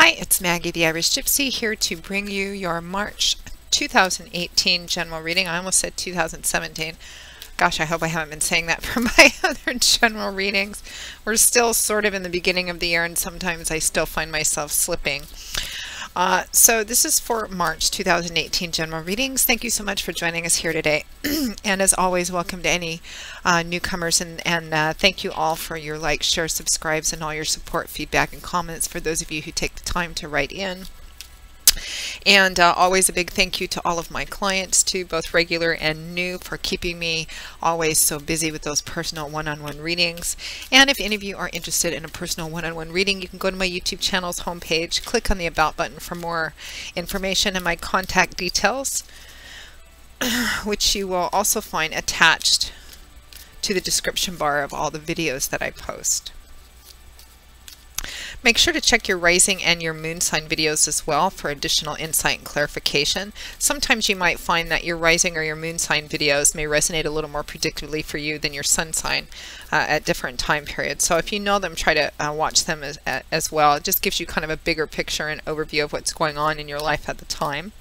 Hi, it's Maggie the Irish Gypsy here to bring you your March 2018 general reading. I almost said 2017. Gosh, I hope I haven't been saying that for my other general readings. We're still sort of in the beginning of the year, and sometimes I still find myself slipping. So this is for March 2018 general readings. Thank you so much for joining us here today. And as always, welcome to any newcomers, and thank you all for your likes, shares, subscribes, and all your support, feedback, and comments for those of you who take the time to write in. And always a big thank you to all of my clients too, both regular and new, for keeping me always so busy with those personal one-on-one readings. And if any of you are interested in a personal one-on-one reading, you can go to my YouTube channel's homepage, click on the About button for more information and my contact details, which you will also find attached to the description bar of all the videos that I post. Make sure to check your rising and your moon sign videos as well for additional insight and clarification. Sometimes you might find that your rising or your moon sign videos may resonate a little more predictably for you than your sun sign at different time periods. So if you know them, try to watch them as well. It just gives you kind of a bigger picture and overview of what's going on in your life at the time.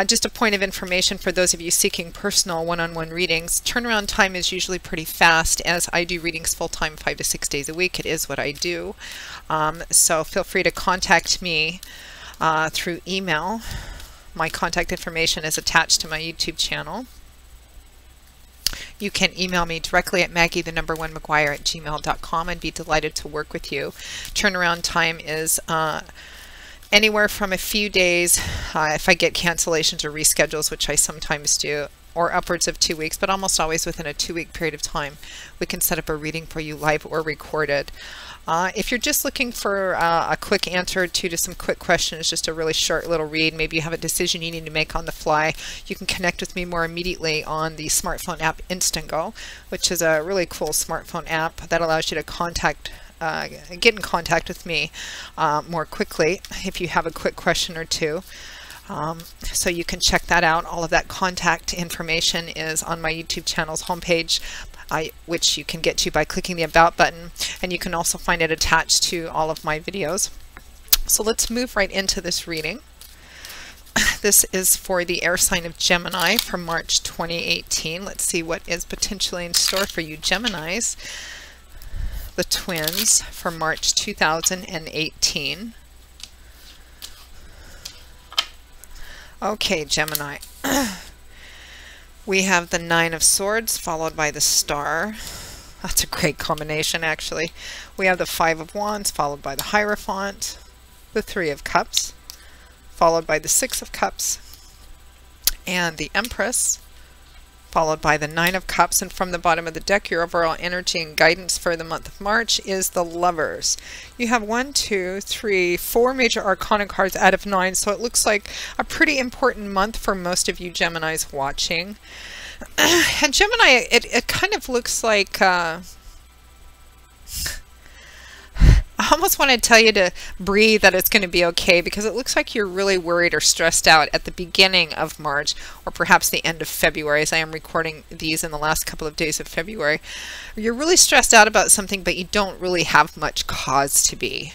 Just a point of information for those of you seeking personal one-on-one readings. Turnaround time is usually pretty fast, as I do readings full-time 5 to 6 days a week. It is what I do. So feel free to contact me through email. My contact information is attached to my YouTube channel. You can email me directly at maggie1mcguire@gmail.com. I'd be delighted to work with you. Turnaround time is anywhere from a few days, if I get cancellations or reschedules, which I sometimes do, or upwards of 2 weeks, but almost always within a 2-week period of time, we can set up a reading for you live or recorded. If you're just looking for a quick answer to some quick questions, just a really short little read, maybe you have a decision you need to make on the fly, you can connect with me more immediately on the smartphone app Instantgo, which is a really cool smartphone app that allows you to get in contact with me more quickly if you have a quick question or two. So you can check that out. All of that contact information is on my YouTube channel's homepage, which you can get to by clicking the About button, and you can also find it attached to all of my videos. So let's move right into this reading. This is for the air sign of Gemini for March 2018. Let's see what is potentially in store for you Geminis, the twins, for March 2018. Okay, Gemini. We have the Nine of Swords followed by the Star. That's a great combination, actually. We have the Five of Wands followed by the Hierophant, the Three of Cups followed by the Six of Cups, and the Empress followed by the Nine of Cups. And from the bottom of the deck, your overall energy and guidance for the month of March is the Lovers. You have 1, 2, 3, 4 major arcana cards out of 9, so it looks like a pretty important month for most of you Geminis watching. And Gemini, it kind of looks like I almost want to tell you to breathe, that it's going to be okay, because it looks like you're really worried or stressed out at the beginning of March, or perhaps the end of February, as I am recording these in the last couple of days of February. You're really stressed out about something, but you don't really have much cause to be.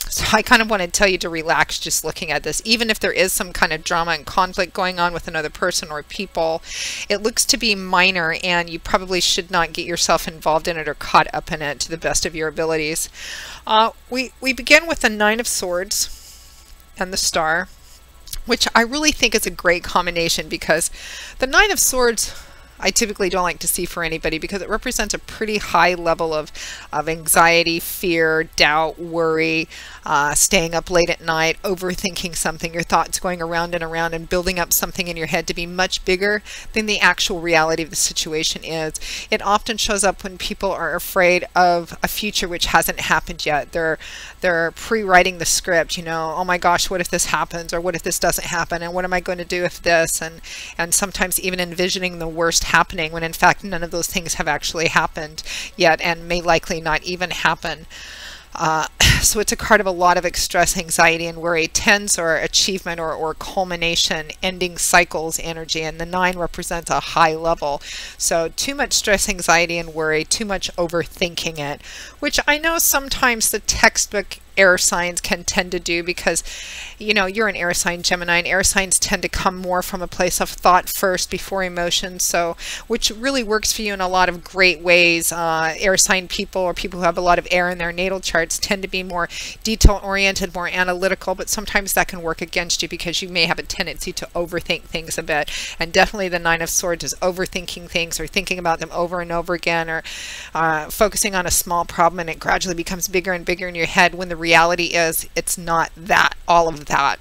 So I kind of want to tell you to relax just looking at this. Even if there is some kind of drama and conflict going on with another person or people, it looks to be minor, and you probably should not get yourself involved in it or caught up in it to the best of your abilities. We begin with the Nine of Swords and the Star, which I really think is a great combination, because the Nine of Swords I typically don't like to see for anybody, because it represents a pretty high level of anxiety, fear, doubt, worry, staying up late at night, overthinking something, your thoughts going around and around and building up something in your head to be much bigger than the actual reality of the situation is. It often shows up when people are afraid of a future which hasn't happened yet. They're pre-writing the script, you know, oh my gosh, what if this happens, or what if this doesn't happen, and what am I going to do if this, and sometimes even envisioning the worst happening, when in fact none of those things have actually happened yet and may likely not even happen. So it's a card of a lot of stress, anxiety, and worry. Tens or achievement or culmination, ending cycles energy, and the 9 represents a high level. So too much stress, anxiety, and worry, too much overthinking it, which I know sometimes the textbook air signs can tend to do, because you know you're an air sign, Gemini, and air signs tend to come more from a place of thought first before emotion, so which really works for you in a lot of great ways. Air sign people, or people who have a lot of air in their natal charts, tend to be more detail oriented, more analytical, but sometimes that can work against you because you may have a tendency to overthink things a bit. And definitely the 9 of Swords is overthinking things, or thinking about them over and over again, or focusing on a small problem and it gradually becomes bigger and bigger in your head, when the reality is it's not that, all of that.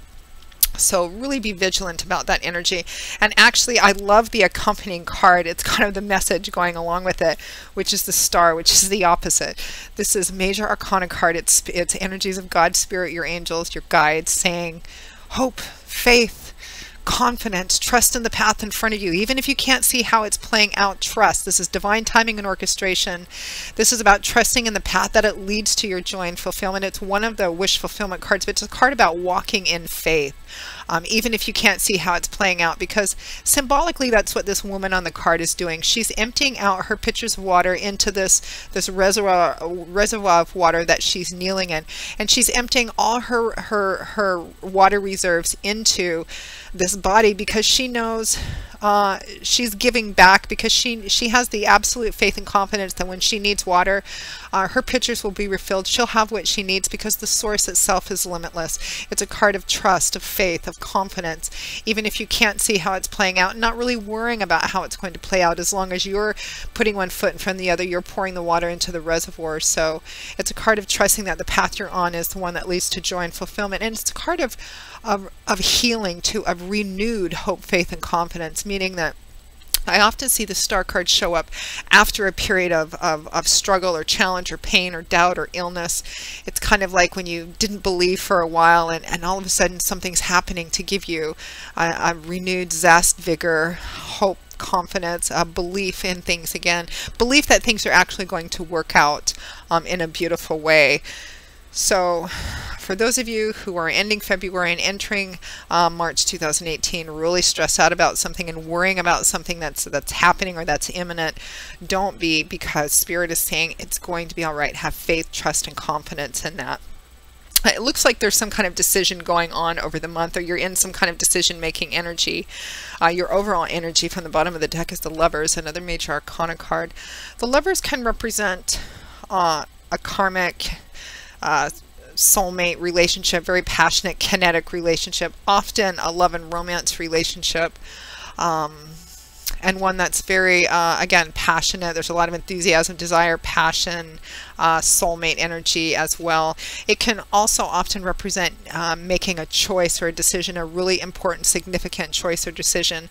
So really be vigilant about that energy. And actually, I love the accompanying card. It's kind of the message going along with it, which is the Star, which is the opposite. This is Major Arcana card. It's energies of God, Spirit, your angels, your guides, saying hope, faith, confidence, trust in the path in front of you. Even if you can't see how it's playing out, trust. This is divine timing and orchestration. This is about trusting in the path that it leads to your joy and fulfillment. It's one of the wish fulfillment cards, but it's a card about walking in faith. Even if you can't see how it's playing out, because symbolically that's what this woman on the card is doing. She's emptying out her pitchers of water into this reservoir of water that she's kneeling in, and she's emptying all her water reserves into this body, because she knows she's giving back, because she has the absolute faith and confidence that when she needs water, her pitchers will be refilled. She'll have what she needs because the source itself is limitless. It's a card of trust, of faith, of confidence, even if you can't see how it's playing out, and not really worrying about how it's going to play out. As long as you're putting one foot in front of the other, you're pouring the water into the reservoir. So it's a card of trusting that the path you're on is the one that leads to joy and fulfillment. And it's a card of healing too, of renewed hope, faith, and confidence, meaning that I often see the Star card show up after a period of struggle or challenge or pain or doubt or illness. It's kind of like when you didn't believe for a while, and all of a sudden something's happening to give you a renewed zest, vigor, hope, confidence, belief in things again, belief that things are actually going to work out in a beautiful way. So for those of you who are ending February and entering March 2018 really stressed out about something and worrying about something that's happening or that's imminent, don't be, because Spirit is saying it's going to be all right. Have faith, trust, and confidence in that. It looks like there's some kind of decision going on over the month, or you're in some kind of decision-making energy. Your overall energy from the bottom of the deck is the Lovers, another Major Arcana card. The Lovers can represent a karmic soulmate relationship, very passionate, kinetic relationship, often a love and romance relationship, and one that's very, again, passionate. There's a lot of enthusiasm, desire, passion, soulmate energy as well. It can also often represent making a choice or a decision, a really important, significant choice or decision.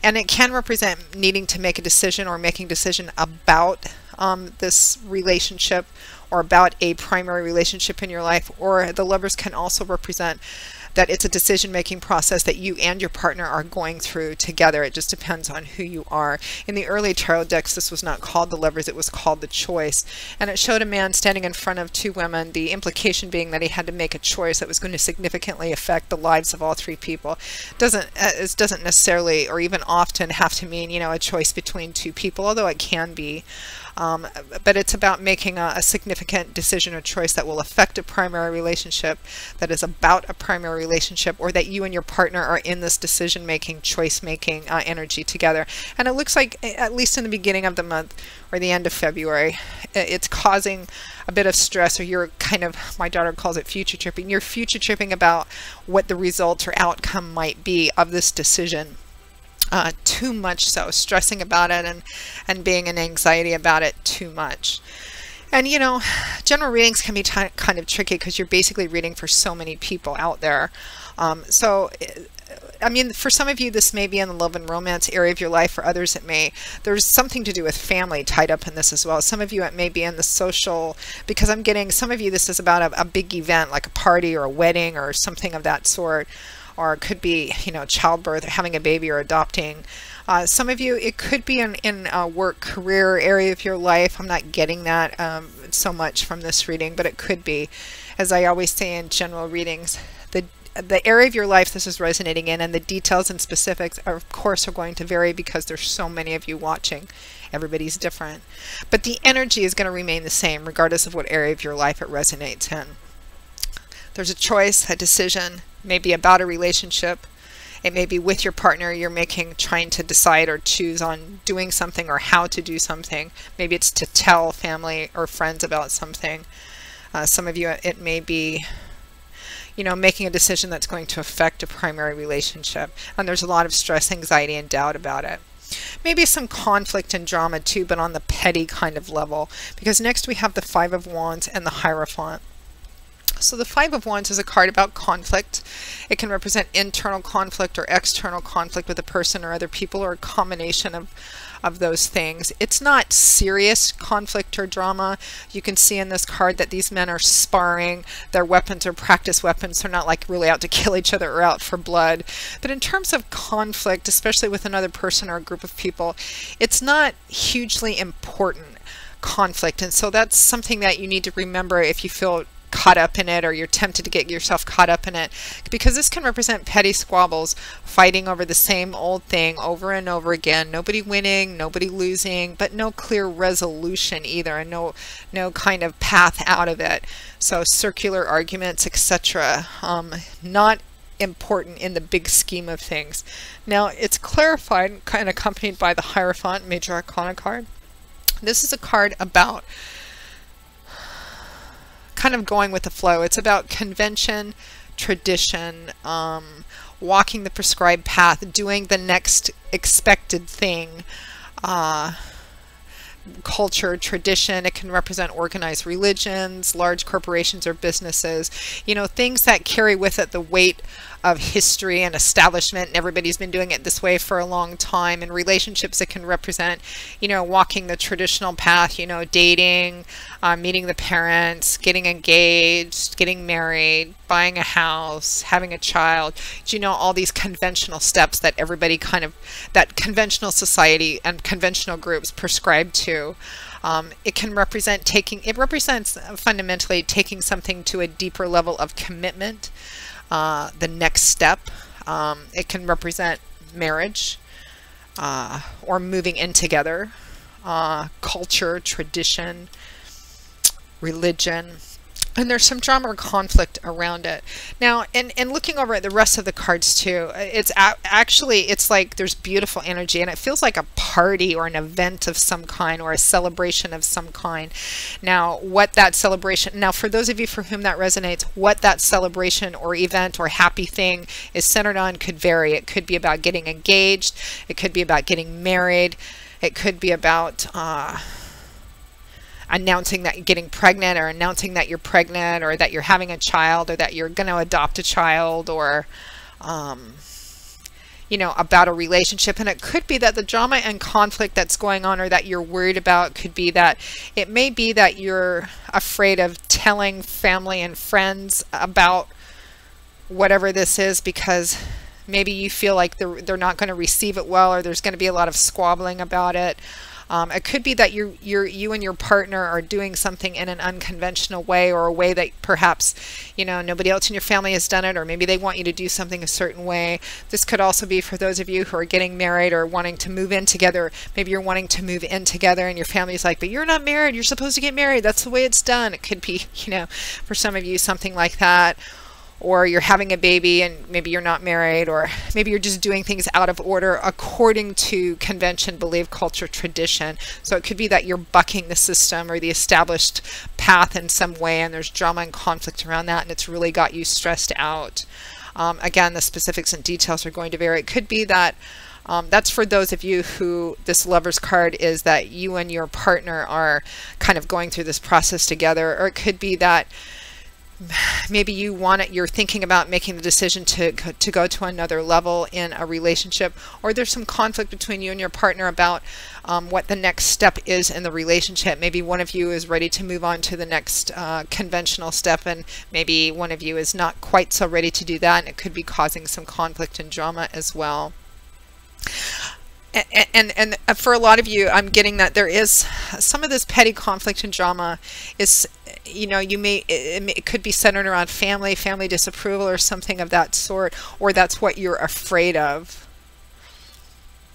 And it can represent needing to make a decision or making a decision about this relationship, or about a primary relationship in your life. Or the Lovers can also represent that it's a decision-making process that you and your partner are going through together. It just depends on who you are. In the early tarot decks, this was not called the Lovers, it was called the Choice. And it showed a man standing in front of 2 women, the implication being that he had to make a choice that was going to significantly affect the lives of all 3 people. It doesn't necessarily, or even often, have to mean, you know, a choice between 2 people, although it can be. But it's about making a significant decision or choice that will affect a primary relationship, that is about a primary relationship, or that you and your partner are in this decision-making, choice-making energy together. And it looks like, at least in the beginning of the month or the end of February, it's causing a bit of stress, or you're kind of, my daughter calls it future tripping. You're future tripping about what the result or outcome might be of this decision. Too much so, stressing about it and being in anxiety about it too much. And you know, general readings can be kind of tricky because you're basically reading for so many people out there. So I mean, for some of you this may be in the love and romance area of your life, for others it may. There's something to do with family tied up in this as well. Some of you it may be in the social, because I'm getting, some of you this is about a big event like a party or a wedding or something of that sort. Or it could be, you know, childbirth, or having a baby, or adopting. Some of you, it could be in a work, career area of your life. I'm not getting that. benefit so much from this reading, but it could be, as I always say in general readings, the area of your life this is resonating in, and the details and specifics are, of course, are going to vary because there's so many of you watching. Everybody's different. But the energy is going to remain the same regardless of what area of your life it resonates in. There's a choice, a decision, maybe about a relationship. It may be with your partner you're trying to decide or choose on doing something or how to do something. Maybe it's to tell family or friends about something. Some of you, it may be, you know, making a decision that's going to affect a primary relationship. And there's a lot of stress, anxiety, and doubt about it. Maybe some conflict and drama too, but on the petty kind of level. Because next we have the Five of Wands and the Hierophant. So the Five of Wands is a card about conflict. It can represent internal conflict or external conflict with a person or other people, or a combination of those things. It's not serious conflict or drama. You can see in this card that these men are sparring. Their weapons are practice weapons. They're not like really out to kill each other or out for blood. But in terms of conflict, especially with another person or a group of people, it's not hugely important conflict. And so that's something that you need to remember if you feel caught up in it, or you're tempted to get yourself caught up in it, because this can represent petty squabbles, fighting over the same old thing over and over again, nobody winning, nobody losing, but no clear resolution either, and no kind of path out of it. So circular arguments, etc. Not important in the big scheme of things. Now it's clarified and accompanied by the Hierophant, Major Arcana card. This is a card about kind of going with the flow. It's about convention, tradition, walking the prescribed path, doing the next expected thing, culture, tradition. It can represent organized religions, large corporations or businesses, you know, things that carry with it the weight of history and establishment, and everybody's been doing it this way for a long time. In relationships, it can represent, you know, walking the traditional path, you know, dating, meeting the parents, getting engaged, getting married, buying a house, having a child, you know, all these conventional steps that everybody that conventional society and conventional groups prescribe to. It can represent it represents fundamentally taking something to a deeper level of commitment, the next step. It can represent marriage, or moving in together, culture, tradition, religion. And there's some drama or conflict around it. Now, in looking over at the rest of the cards too, it's actually, it's like there's beautiful energy, and it feels like a party or an event of some kind, or a celebration of some kind. Now, what that celebration, now for those of you for whom that resonates, what that celebration or event or happy thing is centered on could vary. It could be about getting engaged. It could be about getting married. It could be about announcing that you're getting pregnant, or announcing that you're pregnant, or that you're having a child, or that you're going to adopt a child, or you know, about a relationship. And it could be that the drama and conflict that's going on, or that you're worried about, could be that it may be that you're afraid of telling family and friends about whatever this is, because maybe you feel like they're not going to receive it well, or there's going to be a lot of squabbling about it. It could be that you and your partner are doing something in an unconventional way, or a way that perhaps, you know, nobody else in your family has done it, or maybe they want you to do something a certain way. This could also be for those of you who are getting married or wanting to move in together. Maybe you're wanting to move in together and your family's like, but you're not married, you're supposed to get married, that's the way it's done. It could be, you know, for some of you something like that. Or you're having a baby and maybe you're not married, or maybe you're just doing things out of order according to convention, belief, culture, tradition. So it could be that you're bucking the system or the established path in some way, and there's drama and conflict around that, and it's really got you stressed out. Again, the specifics and details are going to vary. It could be that that's for those of you who this Lover's card is that you and your partner are kind of going through this process together. Or it could be that maybe you're thinking about making the decision to go to another level in a relationship, or there's some conflict between you and your partner about what the next step is in the relationship. Maybe one of you is ready to move on to the next conventional step, and maybe one of you is not quite so ready to do that, and it could be causing some conflict and drama as well. And for a lot of you, I'm getting that there is some of this petty conflict and drama is, you know, it could be centered around family disapproval or something of that sort, or that's what you're afraid of.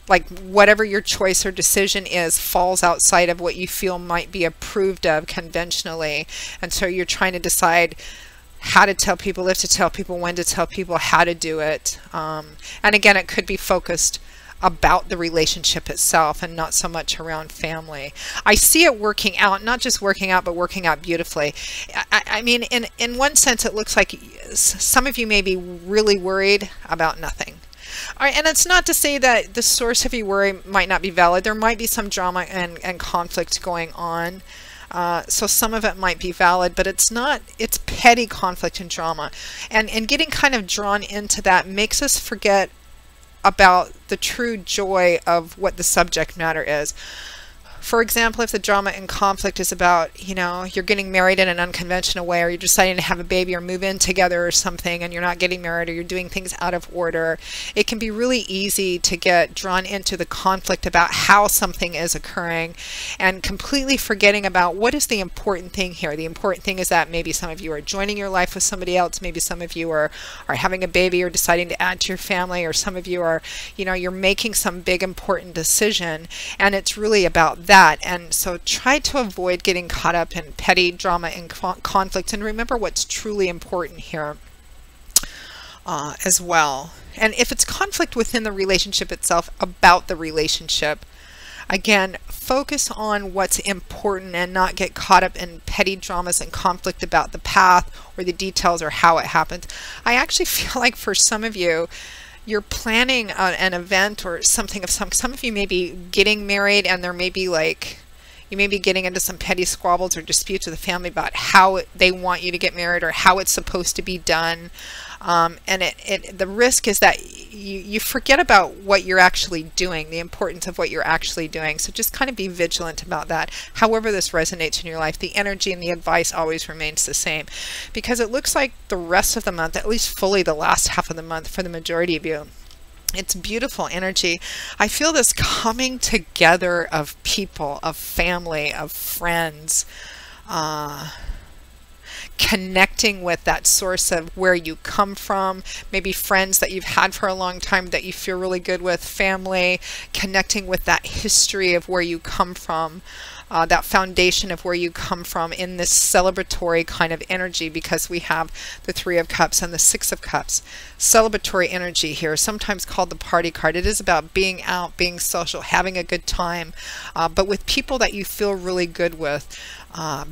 Like whatever your choice or decision is falls outside of what you feel might be approved of conventionally. And so you're trying to decide how to tell people, if to tell people, when to tell people, how to do it. And again, it could be focused about the relationship itself and not so much around family. I see it working out, not just working out, but working out beautifully. I mean, in one sense, it looks like some of you may be really worried about nothing. All right, and it's not to say that the source of your worry might not be valid. There might be some drama and conflict going on. So some of it might be valid, but it's not, it's petty conflict and drama. And getting kind of drawn into that makes us forget about the true joy of what the subject matter is. For example, if the drama and conflict is about, you know, you're getting married in an unconventional way, or you're deciding to have a baby or move in together or something, and you're not getting married, or you're doing things out of order, it can be really easy to get drawn into the conflict about how something is occurring and completely forgetting about what is the important thing here. The important thing is that maybe some of you are joining your life with somebody else, maybe some of you are having a baby or deciding to add to your family, or some of you are, you know, you're making some big important decision, and it's really about that. And so try to avoid getting caught up in petty drama and conflict, and remember what's truly important here as well. And if it's conflict within the relationship itself, about the relationship, again, focus on what's important and not get caught up in petty dramas and conflict about the path or the details or how it happens. I actually feel like for some of you, you're planning an event or something of some of you may be getting married, and there may be like, you may be getting into some petty squabbles or disputes with the family about how they want you to get married or how it's supposed to be done. And the risk is that you forget about what you're actually doing, the importance of what you're actually doing. So just kind of be vigilant about that. However this resonates in your life, the energy and the advice always remains the same, because it looks like the rest of the month, at least fully the last half of the month for the majority of you, it's beautiful energy. I feel this coming together of people, of family, of friends, connecting with that source of where you come from, maybe friends that you've had for a long time that you feel really good with, family, connecting with that history of where you come from, that foundation of where you come from in this celebratory kind of energy, because we have the Three of Cups and the Six of Cups. Celebratory energy here, sometimes called the party card. It is about being out, being social, having a good time, but with people that you feel really good with.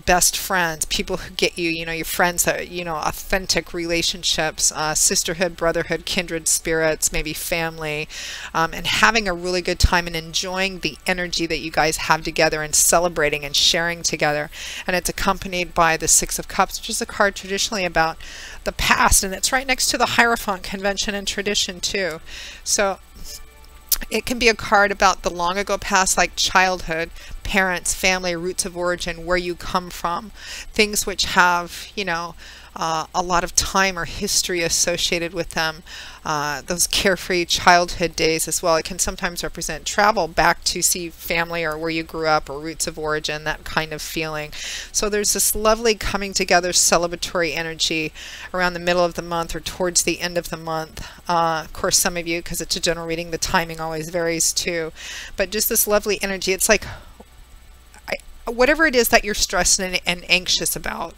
Best friends, people who get you, you know, your friends that, you know, authentic relationships, sisterhood, brotherhood, kindred spirits, maybe family, and having a really good time and enjoying the energy that you guys have together and celebrating and sharing together. And it's accompanied by the Six of Cups, which is a card traditionally about the past, and it's right next to the Hierophant convention and tradition too. So it can be a card about the long ago past, like childhood, parents, family, roots of origin, where you come from, things which have, you know, a lot of time or history associated with them, those carefree childhood days as well. It can sometimes represent travel back to see family or where you grew up or roots of origin, that kind of feeling. So there's this lovely coming together celebratory energy around the middle of the month or towards the end of the month. Of course, some of you, because it's a general reading, the timing always varies too, but just this lovely energy. It's like whatever it is that you're stressed and anxious about,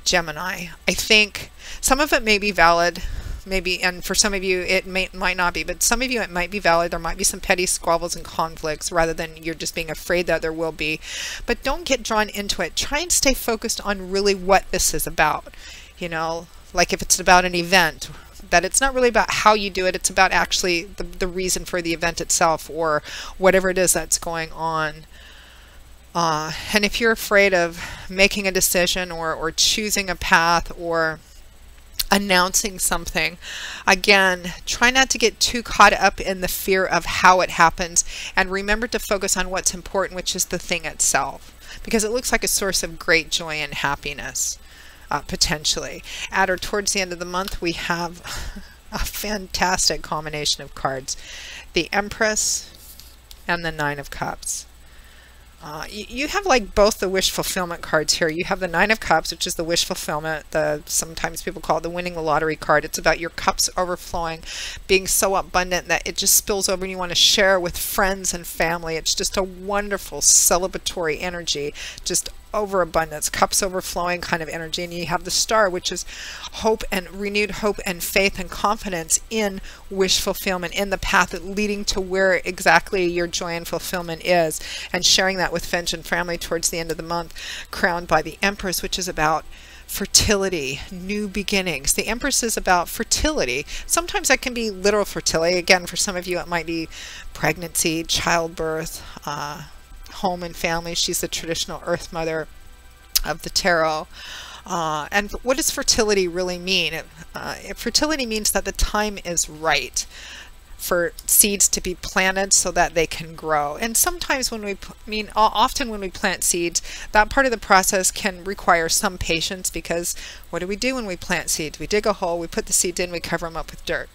Gemini, I think some of it may be valid, maybe, and for some of you it might not be, but some of you it might be valid. There might be some petty squabbles and conflicts rather than you're just being afraid that there will be, but don't get drawn into it. Try and stay focused on really what this is about. You know, like if it's about an event, that it's not really about how you do it, it's about actually the reason for the event itself or whatever it is that's going on. And if you're afraid of making a decision or choosing a path or announcing something, again, try not to get too caught up in the fear of how it happens, and remember to focus on what's important, which is the thing itself, because it looks like a source of great joy and happiness, potentially. At or towards the end of the month, we have a fantastic combination of cards. The Empress, and the Nine of Cups. You have like both the wish fulfillment cards here. You have the Nine of Cups, which is the wish fulfillment. Sometimes people call it the winning the lottery card. It's about your cups overflowing, being so abundant that it just spills over and you want to share with friends and family. It's just a wonderful celebratory energy, just overabundance, cups overflowing kind of energy. And you have the Star, which is hope and renewed hope and faith and confidence in wish fulfillment, in the path leading to where exactly your joy and fulfillment is, and sharing that with friends and family towards the end of the month, crowned by the Empress, which is about fertility, new beginnings. The Empress is about fertility. Sometimes that can be literal fertility. Again, for some of you it might be pregnancy, childbirth, home and family. She's the traditional Earth Mother of the tarot. And what does fertility really mean? Fertility means that the time is right for seeds to be planted so that they can grow. And sometimes often when we plant seeds, that part of the process can require some patience, because what do we do when we plant seeds? We dig a hole, we put the seeds in, we cover them up with dirt.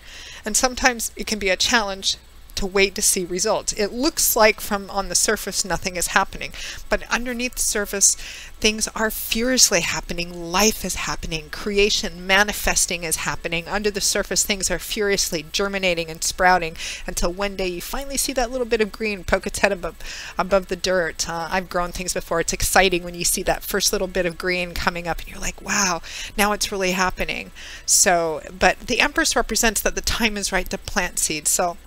And sometimes it can be a challenge to wait to see results. It looks like from on the surface nothing is happening, but underneath the surface things are furiously happening. Life is happening. Creation, manifesting is happening. Under the surface things are furiously germinating and sprouting until one day you finally see that little bit of green poke its head above the dirt. I've grown things before. It's exciting when you see that first little bit of green coming up and you're like, wow, now it's really happening. So, but the Empress represents that the time is right to plant seeds. So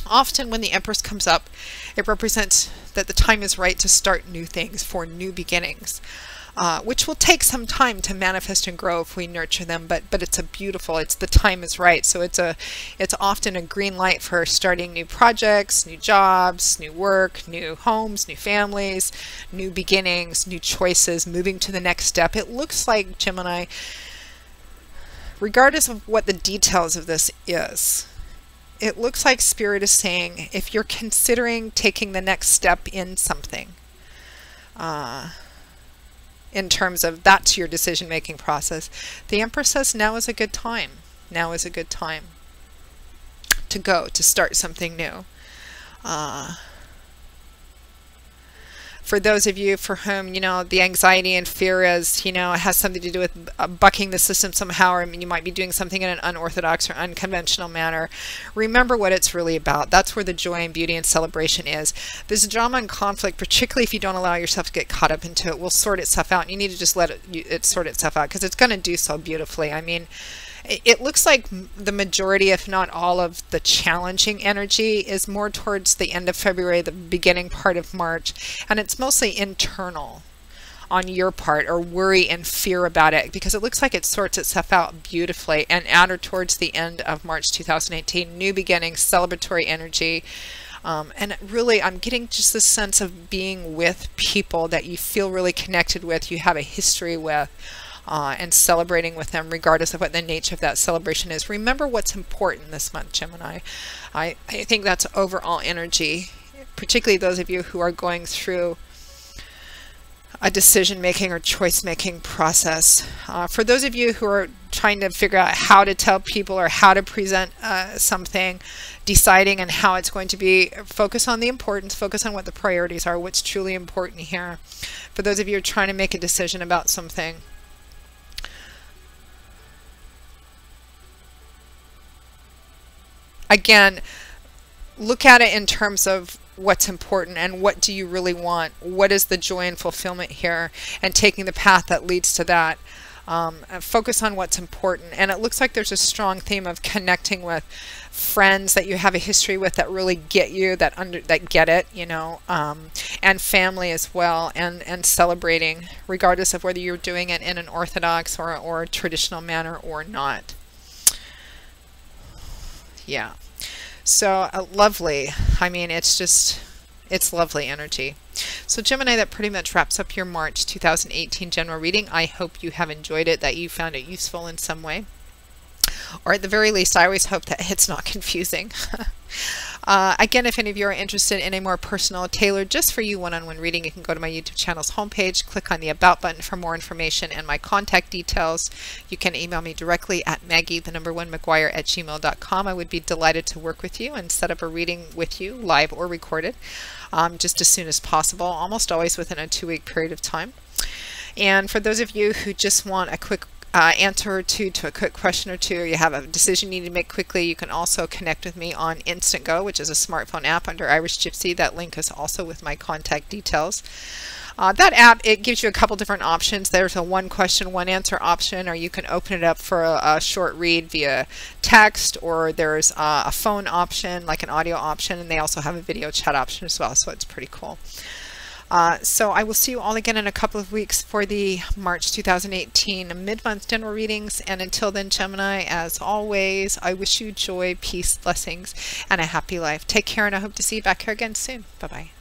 often when the Empress comes up, it represents that the time is right to start new things, for new beginnings, which will take some time to manifest and grow if we nurture them. But it's the time is right. So it's often a green light for starting new projects, new jobs, new work, new homes, new families, new beginnings, new choices, moving to the next step. It looks like, Gemini, regardless of what the details of this is, it looks like Spirit is saying, if you're considering taking the next step in something, in terms of that's your decision-making process, the Emperor says now is a good time. Now is a good time to start something new. For those of you for whom, the anxiety and fear is, has something to do with bucking the system somehow, or you might be doing something in an unorthodox or unconventional manner, remember what it's really about. That's where the joy and beauty and celebration is. This drama and conflict, particularly if you don't allow yourself to get caught up into it, will sort itself out. And you need to just let it sort itself out, because it's going to do so beautifully. I mean, it looks like the majority, if not all, of the challenging energy is more towards the end of February, the beginning part of March, and it's mostly internal on your part, or worry and fear about it, because it looks like it sorts itself out beautifully. And outer towards the end of March 2018, new beginnings, celebratory energy. And really, I'm getting just this sense of being with people that you feel really connected with, you have a history with. And celebrating with them regardless of what the nature of that celebration is. Remember what's important this month, Gemini. I think that's overall energy, particularly those of you who are going through a decision-making or choice-making process. For those of you who are trying to figure out how to tell people or how to present something, deciding on how it's going to be, focus on the importance, focus on what the priorities are, what's truly important here. For those of you who are trying to make a decision about something, again, look at it in terms of what's important and what do you really want. What is the joy and fulfillment here? And taking the path that leads to that. Focus on what's important. And it looks like there's a strong theme of connecting with friends that you have a history with that really get you, that get it, and family as well, and celebrating, regardless of whether you're doing it in an orthodox or a traditional manner or not. Yeah. So lovely. I mean, it's lovely energy. So Gemini, that pretty much wraps up your March 2018 general reading. I hope you have enjoyed it, that you found it useful in some way. Or at the very least, I always hope that it's not confusing. Again, if any of you are interested in a more personal, tailored, just for you one-on-one reading, you can go to my YouTube channel's homepage, click on the About button for more information and my contact details. You can email me directly at Maggie1McGuire@gmail.com. I would be delighted to work with you and set up a reading with you, live or recorded, just as soon as possible, almost always within a 2-week period of time. And for those of you who just want a quick answer or two to a quick question or two, or you have a decision you need to make quickly, you can also connect with me on Instantgo, which is a smartphone app under Irish Gypsy. That link is also with my contact details. That app, it gives you a couple different options. There's a 1 question, 1 answer option, or you can open it up for a short read via text, or there's a phone option, like an audio option, and they also have a video chat option as well, so it's pretty cool. So I will see you all again in a couple of weeks for the March 2018 mid-month general readings. And until then, Gemini, as always, I wish you joy, peace, blessings, and a happy life. Take care, and I hope to see you back here again soon. Bye-bye.